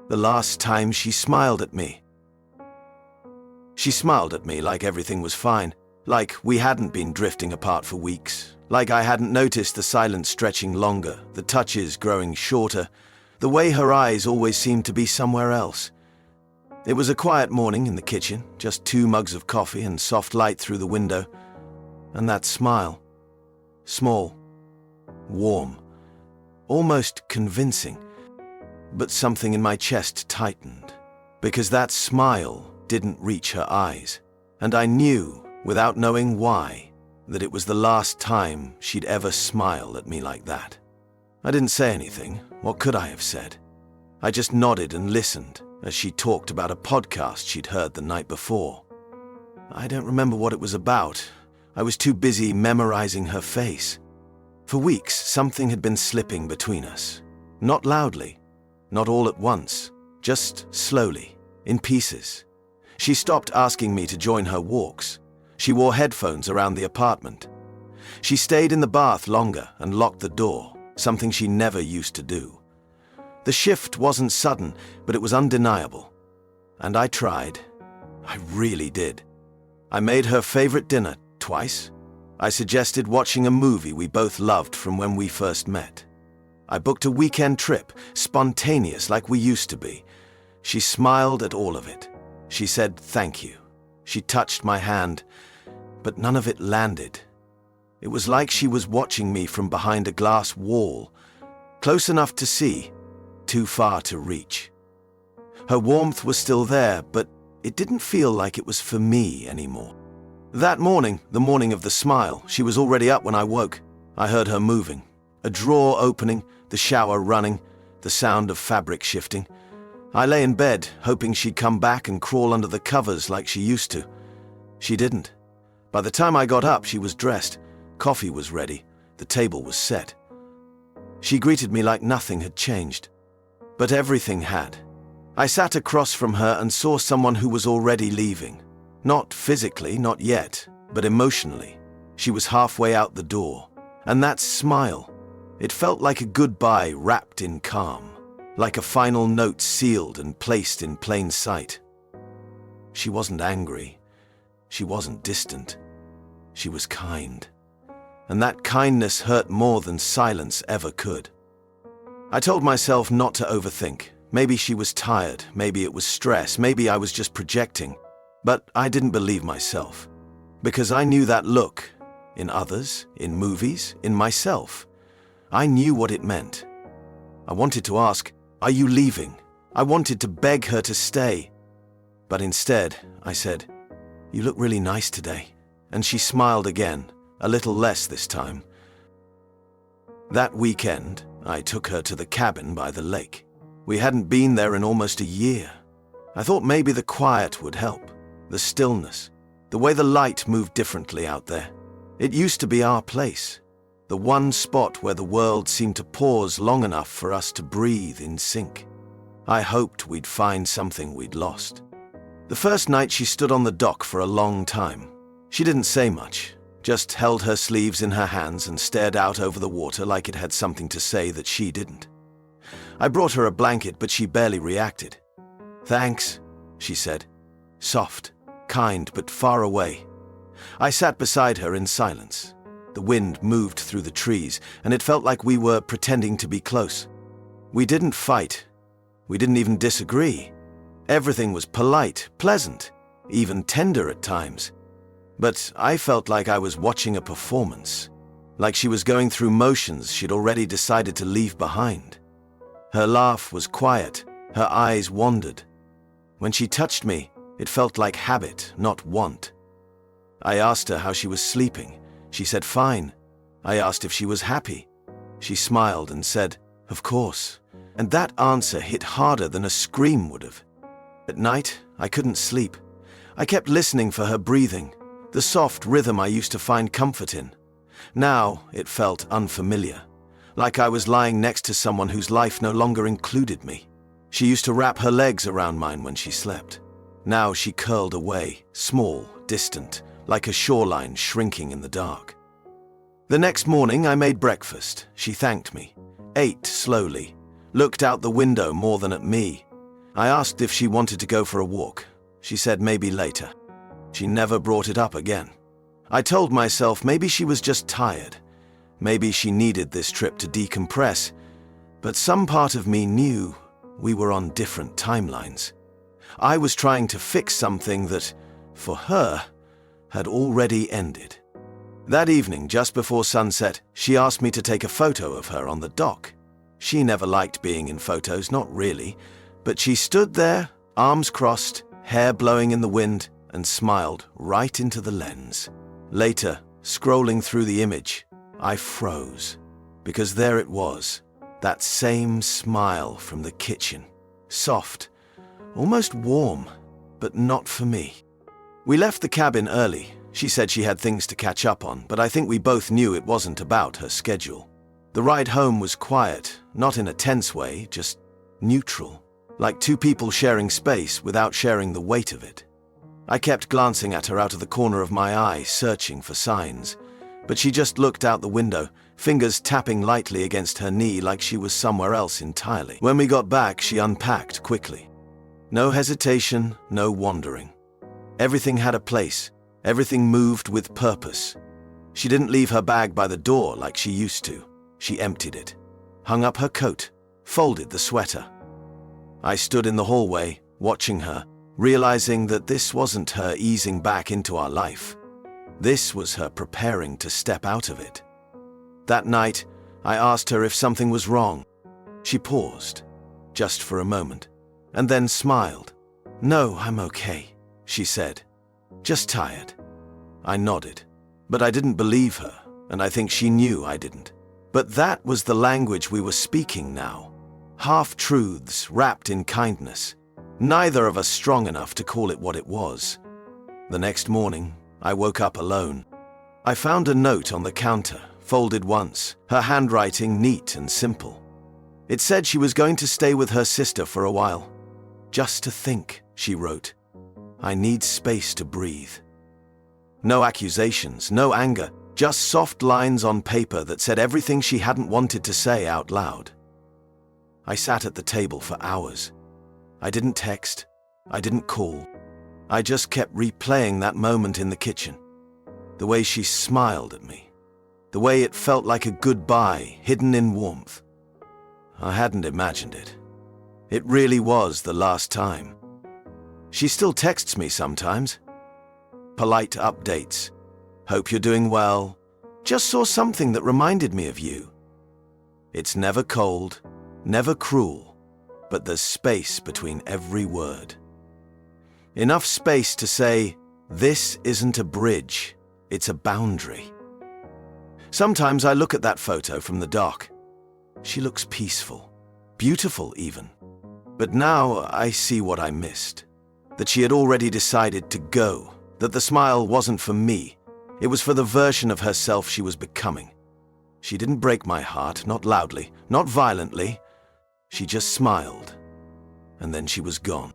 The last time she smiled at me. She smiled at me like everything was fine, like we hadn't been drifting apart for weeks, like I hadn't noticed the silence stretching longer, the touches growing shorter, the way her eyes always seemed to be somewhere else. It was a quiet morning in the kitchen, just 2 mugs of coffee and soft light through the window. And that smile. Small, warm, almost convincing. But something in my chest tightened, because that smile didn't reach her eyes. And I knew, without knowing why, that it was the last time she'd ever smile at me like that. I didn't say anything. What could I have said? I just nodded and listened as she talked about a podcast she'd heard the night before. I don't remember what it was about. I was too busy memorizing her face. For weeks, something had been slipping between us. Not loudly, not all at once, just slowly, in pieces. She stopped asking me to join her walks. She wore headphones around the apartment. She stayed in the bath longer and locked the door, something she never used to do. The shift wasn't sudden, but it was undeniable. And I tried. I really did. I made her favorite dinner twice. I suggested watching a movie we both loved from when we first met. I booked a weekend trip, spontaneous like we used to be. She smiled at all of it. She said thank you. She touched my hand, but none of it landed. It was like she was watching me from behind a glass wall, close enough to see, too far to reach. Her warmth was still there, but it didn't feel like it was for me anymore. That morning, the morning of the smile, she was already up when I woke. I heard her moving, a drawer opening, the shower running, the sound of fabric shifting. I lay in bed, hoping she'd come back and crawl under the covers like she used to. She didn't. By the time I got up, she was dressed. Coffee was ready. The table was set. She greeted me like nothing had changed. But everything had. I sat across from her and saw someone who was already leaving. Not physically, not yet, but emotionally. She was halfway out the door. And that smile, it felt like a goodbye wrapped in calm, like a final note sealed and placed in plain sight. She wasn't angry. She wasn't distant. She was kind. And that kindness hurt more than silence ever could. I told myself not to overthink. Maybe she was tired, maybe it was stress, maybe I was just projecting. But I didn't believe myself. Because I knew that look, in others, in movies, in myself. I knew what it meant. I wanted to ask, "Are you leaving?" I wanted to beg her to stay. But instead, I said, "You look really nice today." And she smiled again, a little less this time. That weekend, I took her to the cabin by the lake. We hadn't been there in almost a year. I thought maybe the quiet would help, the stillness, the way the light moved differently out there. It used to be our place, the one spot where the world seemed to pause long enough for us to breathe in sync. I hoped we'd find something we'd lost. The first night she stood on the dock for a long time. She didn't say much, just held her sleeves in her hands and stared out over the water like it had something to say that she didn't. I brought her a blanket, but she barely reacted. "Thanks," she said. Soft, kind, but far away. I sat beside her in silence. The wind moved through the trees, and it felt like we were pretending to be close. We didn't fight. We didn't even disagree. Everything was polite, pleasant, even tender at times. But I felt like I was watching a performance, like she was going through motions she'd already decided to leave behind. Her laugh was quiet, her eyes wandered. When she touched me, it felt like habit, not want. I asked her how she was sleeping. She said fine. I asked if she was happy. She smiled and said, "Of course." And that answer hit harder than a scream would have. At night, I couldn't sleep. I kept listening for her breathing, the soft rhythm I used to find comfort in. Now it felt unfamiliar, like I was lying next to someone whose life no longer included me. She used to wrap her legs around mine when she slept. Now she curled away, small, distant, like a shoreline shrinking in the dark. The next morning I made breakfast. She thanked me, ate slowly, looked out the window more than at me. I asked if she wanted to go for a walk. She said maybe later. She never brought it up again. I told myself maybe she was just tired. Maybe she needed this trip to decompress. But some part of me knew we were on different timelines. I was trying to fix something that, for her, had already ended. That evening, just before sunset, she asked me to take a photo of her on the dock. She never liked being in photos, not really, but she stood there, arms crossed, hair blowing in the wind, and smiled right into the lens. Later, scrolling through the image, I froze, because there it was, that same smile from the kitchen. Soft, almost warm, but not for me. We left the cabin early. She said she had things to catch up on, but I think we both knew it wasn't about her schedule. The ride home was quiet, not in a tense way, just neutral, like two people sharing space without sharing the weight of it. I kept glancing at her out of the corner of my eye, searching for signs, but she just looked out the window, fingers tapping lightly against her knee like she was somewhere else entirely. When we got back, she unpacked quickly. No hesitation, no wandering. Everything had a place. Everything moved with purpose. She didn't leave her bag by the door like she used to. She emptied it, hung up her coat, folded the sweater. I stood in the hallway, watching her, realizing that this wasn't her easing back into our life. This was her preparing to step out of it. That night, I asked her if something was wrong. She paused, just for a moment, and then smiled. "No, I'm okay," she said. "Just tired." I nodded, but I didn't believe her, and I think she knew I didn't. But that was the language we were speaking now. Half-truths wrapped in kindness. Neither of us strong enough to call it what it was. The next morning, I woke up alone. I found a note on the counter, folded once, her handwriting neat and simple. It said she was going to stay with her sister for a while. "Just to think," she wrote. "I need space to breathe." No accusations, no anger, just soft lines on paper that said everything she hadn't wanted to say out loud. I sat at the table for hours. I didn't text. I didn't call. I just kept replaying that moment in the kitchen. The way she smiled at me. The way it felt like a goodbye hidden in warmth. I hadn't imagined it. It really was the last time. She still texts me sometimes. Polite updates. "Hope you're doing well. Just saw something that reminded me of you." It's never cold, never cruel, but there's space between every word. Enough space to say, this isn't a bridge, it's a boundary. Sometimes I look at that photo from the dock. She looks peaceful, beautiful even. But now I see what I missed. That she had already decided to go, that the smile wasn't for me, it was for the version of herself she was becoming. She didn't break my heart, not loudly, not violently. She just smiled, and then she was gone.